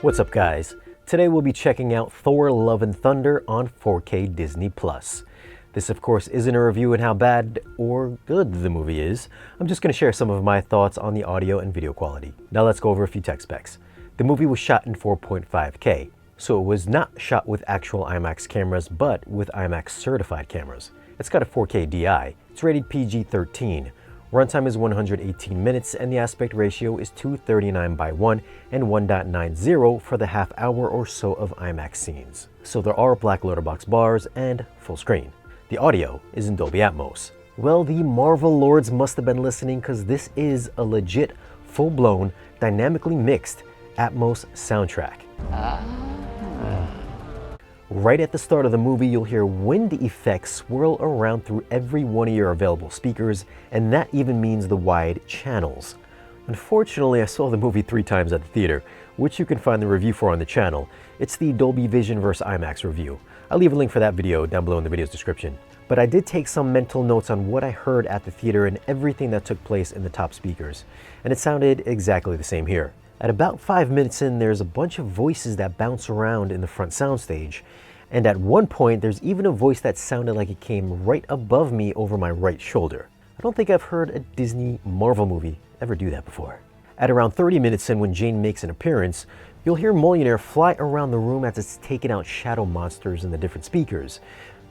What's up guys? Today we'll be checking out Thor Love and Thunder on 4K Disney+. This of course isn't a review on how bad or good the movie is. I'm just going to share some of my thoughts on the audio and video quality. Now let's go over a few tech specs. The movie was shot in 4.5K, so it was not shot with actual IMAX cameras but with IMAX certified cameras. It's got a 4K DI, it's rated PG-13. Runtime is 118 minutes and the aspect ratio is 239:1 and 1.90 for the half hour or so of IMAX scenes. So there are black letterbox bars and full screen. The audio is in Dolby Atmos. Well, the Marvel lords must have been listening because this is a legit, full-blown, dynamically mixed Atmos soundtrack. Right at the start of the movie, you'll hear wind effects swirl around through every one of your available speakers, and that even means the wide channels. Unfortunately, I saw the movie 3 times at the theater, which you can find the review for on the channel. It's the Dolby Vision vs IMAX review. I'll leave a link for that video down below in the video's description. But I did take some mental notes on what I heard at the theater and everything that took place in the top speakers, and it sounded exactly the same here. At about 5 minutes in, there's a bunch of voices that bounce around in the front soundstage, and at one point there's even a voice that sounded like it came right above me over my right shoulder. I don't think I've heard a Disney Marvel movie ever do that before. At around 30 minutes in, when Jane makes an appearance, you'll hear Mjolnir fly around the room as it's taking out shadow monsters in the different speakers.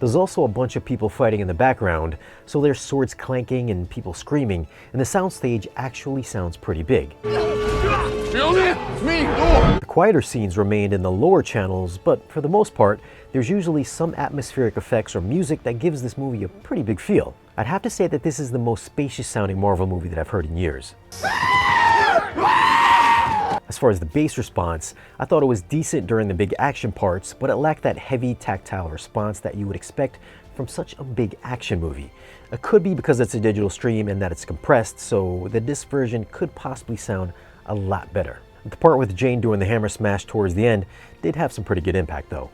There's also a bunch of people fighting in the background, so there's swords clanking and people screaming, and the soundstage actually sounds pretty big. It's me, Thor! The quieter scenes remained in the lower channels, but for the most part, there's usually some atmospheric effects or music that gives this movie a pretty big feel. I'd have to say that this is the most spacious sounding Marvel movie that I've heard in years. As far as the bass response, I thought it was decent during the big action parts, but it lacked that heavy tactile response that you would expect from such a big action movie. It could be because it's a digital stream and that it's compressed, so the disc version could possibly sound a lot better. The part with Jane doing the hammer smash towards the end did have some pretty good impact though.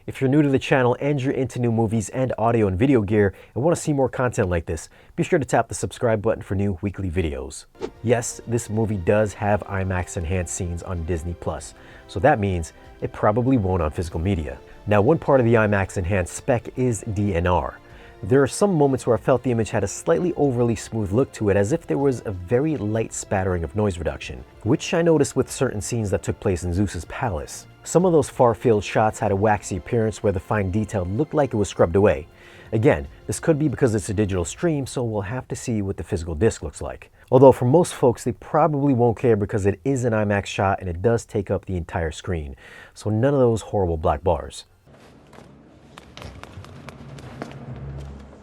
If you're new to the channel and you're into new movies and audio and video gear and want to see more content like this, be sure to tap the subscribe button for new weekly videos. Yes, this movie does have IMAX enhanced scenes on Disney+, so that means it probably won't on physical media. Now, one part of the IMAX enhanced spec is DNR. There are some moments where I felt the image had a slightly overly smooth look to it, as if there was a very light spattering of noise reduction, which I noticed with certain scenes that took place in Zeus's palace. Some of those far-field shots had a waxy appearance where the fine detail looked like it was scrubbed away. Again, this could be because it's a digital stream, so we'll have to see what the physical disc looks like. Although for most folks, they probably won't care because it is an IMAX shot and it does take up the entire screen. So none of those horrible black bars.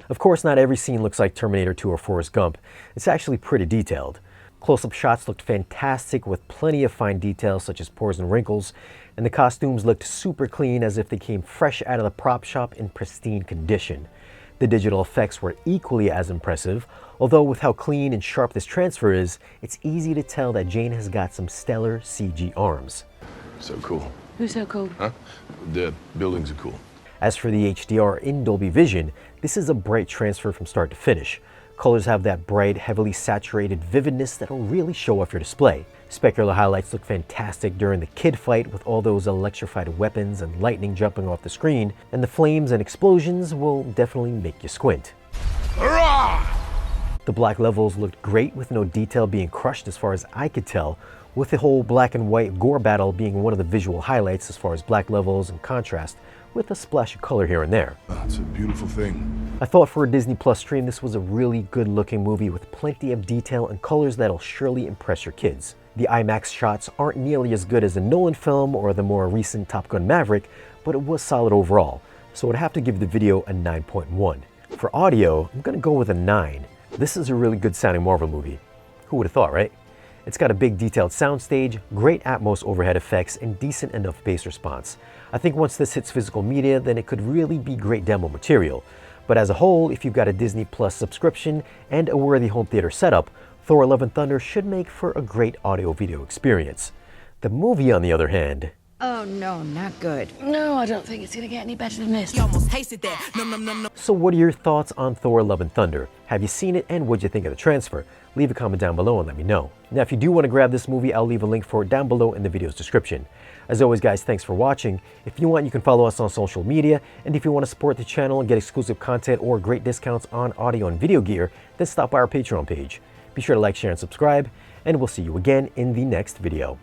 Of course, not every scene looks like Terminator 2 or Forrest Gump. It's actually pretty detailed. Close-up shots looked fantastic with plenty of fine details such as pores and wrinkles, and the costumes looked super clean as if they came fresh out of the prop shop in pristine condition. The digital effects were equally as impressive, although with how clean and sharp this transfer is, it's easy to tell that Jane has got some stellar CG arms. So cool. Who's so cool? Huh? The buildings are cool. As for the HDR in Dolby Vision, this is a bright transfer from start to finish. Colors have that bright, heavily saturated vividness that'll really show off your display. Specular highlights look fantastic during the kid fight with all those electrified weapons and lightning jumping off the screen, and the flames and explosions will definitely make you squint. Hurrah! The black levels looked great with no detail being crushed as far as I could tell, with the whole black and white gore battle being one of the visual highlights as far as black levels and contrast, with a splash of color here and there. Oh, it's a beautiful thing. I thought for a Disney Plus stream, this was a really good looking movie with plenty of detail and colors that'll surely impress your kids. The IMAX shots aren't nearly as good as a Nolan film or the more recent Top Gun Maverick, but it was solid overall, so I'd have to give the video a 9.1. For audio, I'm gonna go with a 9. This is a really good sounding Marvel movie. Who would have thought, right? It's got a big detailed soundstage, great Atmos overhead effects, and decent enough bass response. I think once this hits physical media, then it could really be great demo material. But as a whole, if you've got a Disney Plus subscription and a worthy home theater setup, Thor Love and Thunder should make for a great audio-video experience. The movie, on the other hand, Oh no, not good. No, I don't think it's gonna get any better than this. You almost tasted that. Num num num num. So what are your thoughts on Thor Love and Thunder? Have you seen it and what'd you think of the transfer? Leave a comment down below and let me know. Now if you do want to grab this movie, I'll leave a link for it down below in the video's description. As always guys, thanks for watching. If you want, you can follow us on social media, and if you want to support the channel and get exclusive content or great discounts on audio and video gear, then stop by our Patreon page. Be sure to like, share, and subscribe, and we'll see you again in the next video.